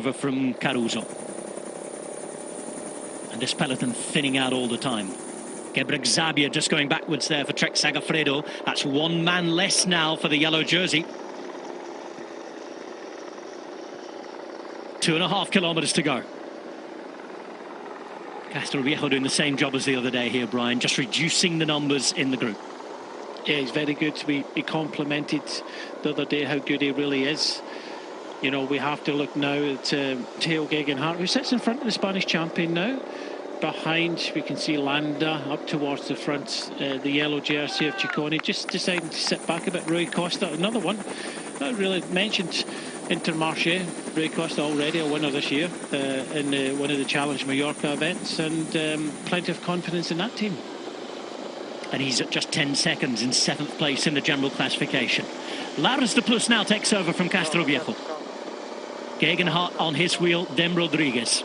over from Caruso. And this peloton thinning out all the time. Gebrek Zabia just going backwards there for Trek Sagafredo. That's one man less now for the yellow jersey. 2.5 kilometers to go. Castroviejo doing the same job as the other day here, Brian, just reducing the numbers in the group. Yeah, he's very good. He complimented the other day how good he really is. You know, we have to look now at Theo Gegenhardt, who sits in front of the Spanish champion now. Behind, we can see Landa up towards the front, the yellow jersey of Ciccone, just deciding to sit back a bit. Rui Costa, another one. Not really mentioned Intermarché. Rui Costa already a winner this year in one of the Challenge Mallorca events, and plenty of confidence in that team. And he's at just 10 seconds in 7th place in the general classification. Laurens de Plus now takes over from Castroviejo. Gegenhardt on his wheel, then Rodriguez.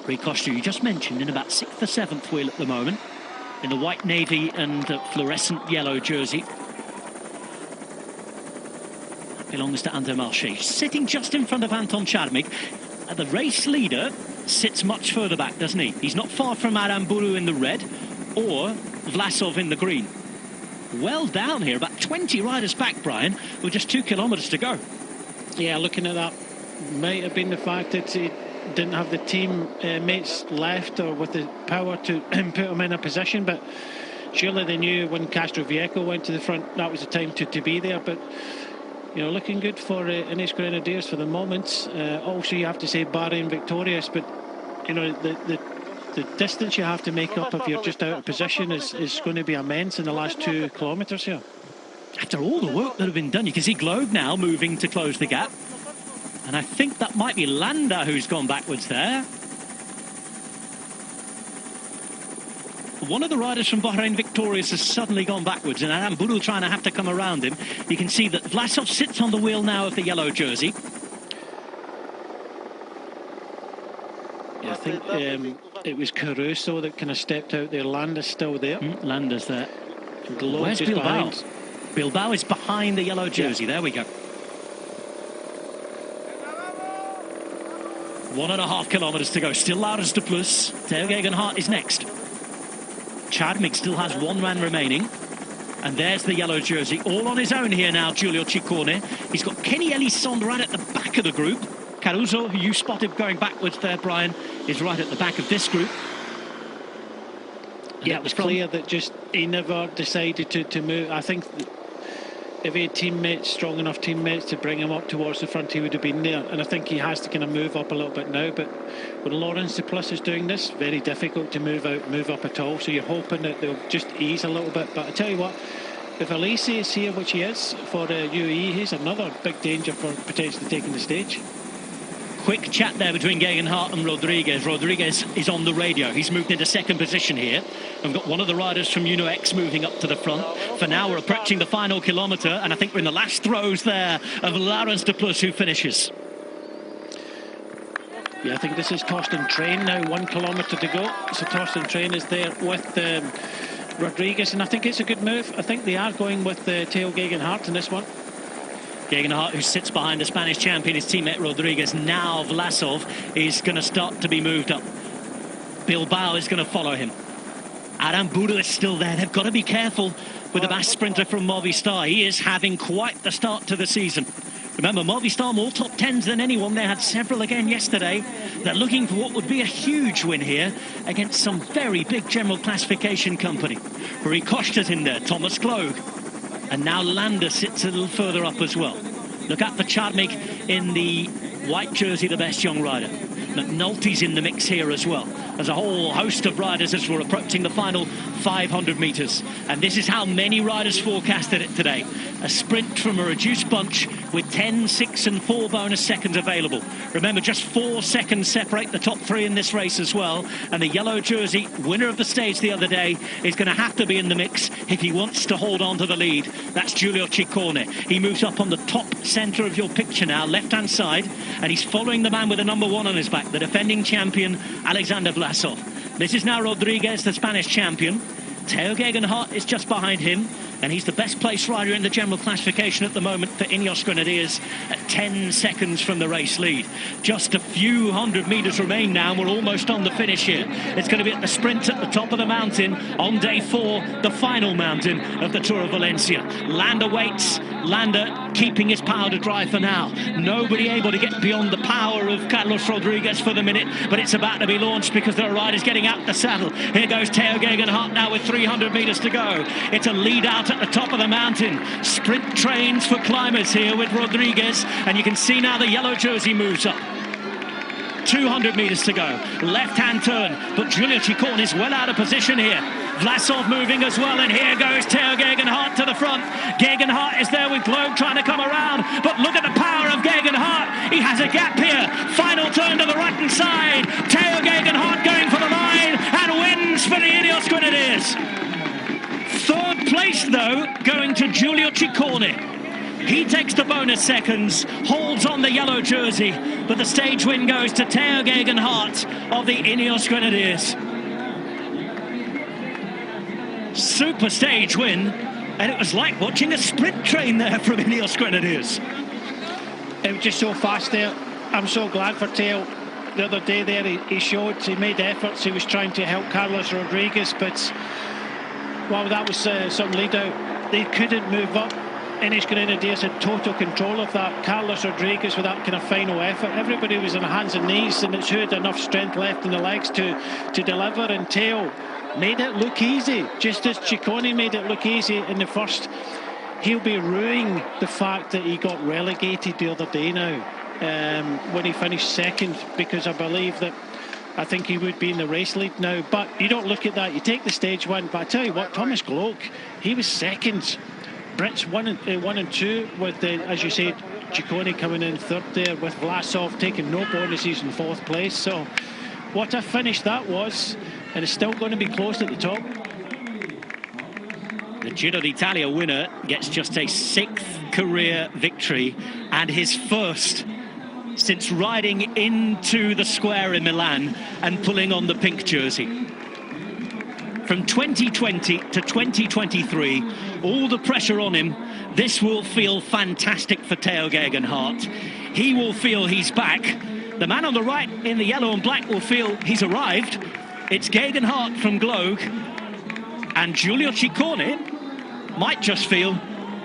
Rui Costa, you just mentioned, in about 6th or 7th wheel at the moment, in the white navy and fluorescent yellow jersey. That belongs to Intermarché, sitting just in front of Anton Charmik. The race leader sits much further back, doesn't he? He's not far from Aramburu in the red or Vlasov in the green. Well down here, about 20 riders back, Brian, with just 2 kilometers to go. Yeah, looking at that, might have been the fact that he didn't have the team mates left or with the power to put him in a position, but surely they knew when Castroviejo went to the front that was the time to be there. But you know, looking good for Ineos Grenadiers for the moment. Also, you have to say Bahrain victorious, but you know, the distance you have to make up if you're just out of position is going to be immense in the last 2 kilometres here. After all the work that have been done, you can see Globe now moving to close the gap. And I think that might be Landa who's gone backwards there. One of the riders from Bahrain victorious has suddenly gone backwards, and Aramburu trying to have to come around him. You can see that Vlasov sits on the wheel now of the yellow jersey. Yeah, I think it was Caruso that kind of stepped out there. Landa's still there. Landa's there. Where's Bilbao? Behind. Bilbao is behind the yellow jersey. Yeah. There we go. 1.5 kilometers to go. Still Laurens de Plus. Theo Gegenhardt is next. Charmik still has 1 man remaining. And there's the yellow jersey. All on his own here now, Giulio Ciccone. He's got Kenny Elissonde right at the back of the group. Caruso, who you spotted going backwards there, Brian, is right at the back of this group. And yeah, it was clear that just he never decided to move. I think if he had teammates, strong enough teammates to bring him up towards the front, he would have been there. And I think he has to kind of move up a little bit now. But when Laurens de Plus is doing this, very difficult to move up at all. So you're hoping that they'll just ease a little bit. But I tell you what, if Elise is here, which he is, for UAE, he's another big danger for potentially taking the stage. Quick chat there between Gegenhardt and Rodriguez. Rodriguez is on the radio. He's moved into 2nd position here. We've got one of the riders from Uno X moving up to the front. For now, we're approaching the final kilometre, and I think we're in the last throws there of Laurens de Plus, who finishes. Yeah, I think this is Torsten Train now, 1 kilometre to go. So Torsten Train is there with Rodriguez, and I think it's a good move. I think they are going with Theo Gegenhardt in this one. Gegenhardt, who sits behind the Spanish champion, his teammate Rodriguez. Now Vlasov is going to start to be moved up. Bilbao is going to follow him. Aramburu is still there. They've got to be careful with the mass sprinter from Movistar. He is having quite the start to the season. Remember, Movistar more top 10s than anyone. They had several again yesterday. They're looking for what would be a huge win here against some very big general classification company. Rui Costa's in there, Thomas Gloag. And now Landa sits a little further up as well. Look out for Charmik in the white jersey, the best young rider. McNulty's in the mix here as well. There's a whole host of riders as we're approaching the final 500 metres. And this is how many riders forecasted it today. A sprint from a reduced bunch with 10, 6 and 4 bonus seconds available. Remember, just 4 seconds separate the top 3 in this race as well. And the yellow jersey, winner of the stage the other day, is going to have to be in the mix if he wants to hold on to the lead. That's Giulio Ciccone. He moves up on the top centre of your picture now, left-hand side. And he's following the man with the number 1 on his back, the defending champion, Alexander Vlasov. This is now Rodriguez, the Spanish champion. Theo Gegenhardt is just behind him. And he's the best placed rider in the general classification at the moment for Ineos Grenadiers at 10 seconds from the race lead. Just a few hundred metres remain now, and we're almost on the finish here. It's going to be at the sprint at the top of the mountain on day 4, the final mountain of the Tour of Valencia. Landa waits. Landa keeping his powder dry for now. Nobody able to get beyond the power of Carlos Rodriguez for the minute, but it's about to be launched because there are riders getting out the saddle. Here goes Theo Gegenhardt now with 300 metres to go. It's a lead out at the top of the mountain. Sprint trains for climbers here with Rodriguez, and you can see now the yellow jersey moves up. 200 metres to go. Left-hand turn, but Giulio Ciccone is well out of position here. Vlasov moving as well, and here goes Theo Gegenhardt to the front. Gegenhardt is there with Globe trying to come around, but look at the power of Gegenhardt. He has a gap here. Final turn to the right-hand side. Theo Gegenhardt going for the line and wins for the Ineos Grenadiers. Third place, though, going to Giulio Ciccone. He takes the bonus seconds, holds on the yellow jersey, but the stage win goes to Theo Gegenhardt of the Ineos Grenadiers. Super stage win, and it was like watching a sprint train there from Ineos Grenadiers. It was just so fast there. I'm so glad for Theo. The other day there, he showed, he made efforts, he was trying to help Carlos Rodriguez, but while that was some lead out, they couldn't move up. Ineos Grenadiers had total control of that. Carlos Rodriguez with that kind of final effort. Everybody was on hands and knees, and it's who had enough strength left in the legs to deliver. And Theo made it look easy, just as Ciccone made it look easy in the first. He'll be ruining the fact that he got relegated the other day now when he finished second, because I believe that I think he would be in the race lead now. But you don't look at that, you take the stage win. But I tell you what, Thomas Gloag, he was second. Brits 1 and 2 with, as you said, Ciccone coming in third there, with Vlasov taking no bonuses in fourth place. So what a finish that was, and it's still going to be close at the top. The Giro d'Italia winner gets just a 6th career victory, and his first since riding into the square in Milan and pulling on the pink jersey. From 2020 to 2023, all the pressure on him. This will feel fantastic for Theo Gegenhardt. He will feel he's back. The man on the right in the yellow and black will feel he's arrived. It's Gegenhardt from Gloag, and Giulio Ciccone might just feel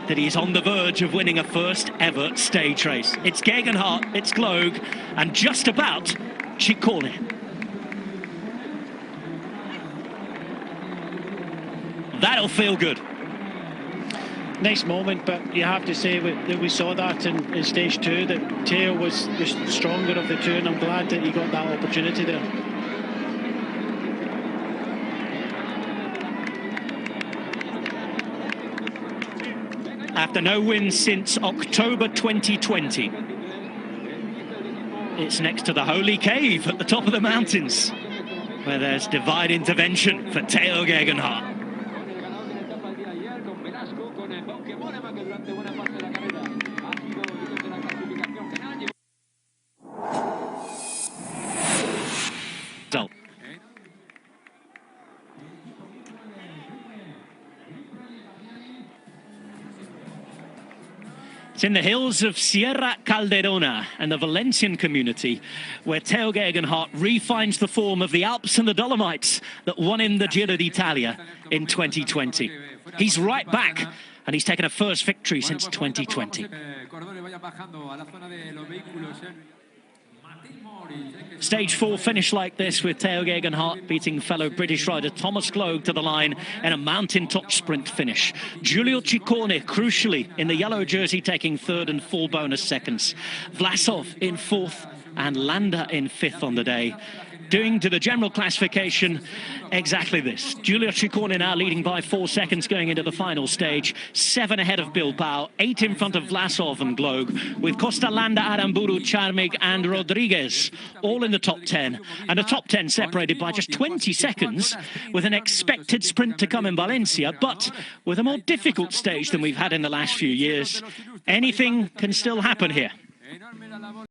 that he's on the verge of winning a first ever stage race. It's Gegenhardt, it's Gloag, and just about Ciccone. That'll feel good. Nice moment, but you have to say that we saw that in stage 2, that Theo was the stronger of the two, and I'm glad that he got that opportunity there. After no wins since October 2020, it's next to the Holy Cave at the top of the mountains, where there's divine intervention for Theo Gegenhardt. It's in the hills of Sierra Calderona and the Valencian community where Theo Gegenhardt refines the form of the Alps and the Dolomites that won him the Giro d'Italia in 2020. He's right back, and he's taken a first victory since 2020. Stage 4 finish like this, with Theo Gegenhardt beating fellow British rider Thomas Gloag to the line in a mountaintop sprint finish. Giulio Ciccone, crucially, in the yellow jersey, taking third and full bonus seconds. Vlasov in fourth and Landa in fifth on the day. Doing to the general classification exactly this. Giulio Ciccone now leading by 4 seconds going into the final stage. 7 ahead of Bilbao, 8 in front of Vlasov and Gloag, with Costa, Landa, Aramburu, Charmig and Rodriguez all in the top 10. And the top 10 separated by just 20 seconds, with an expected sprint to come in Valencia, but with a more difficult stage than we've had in the last few years. Anything can still happen here.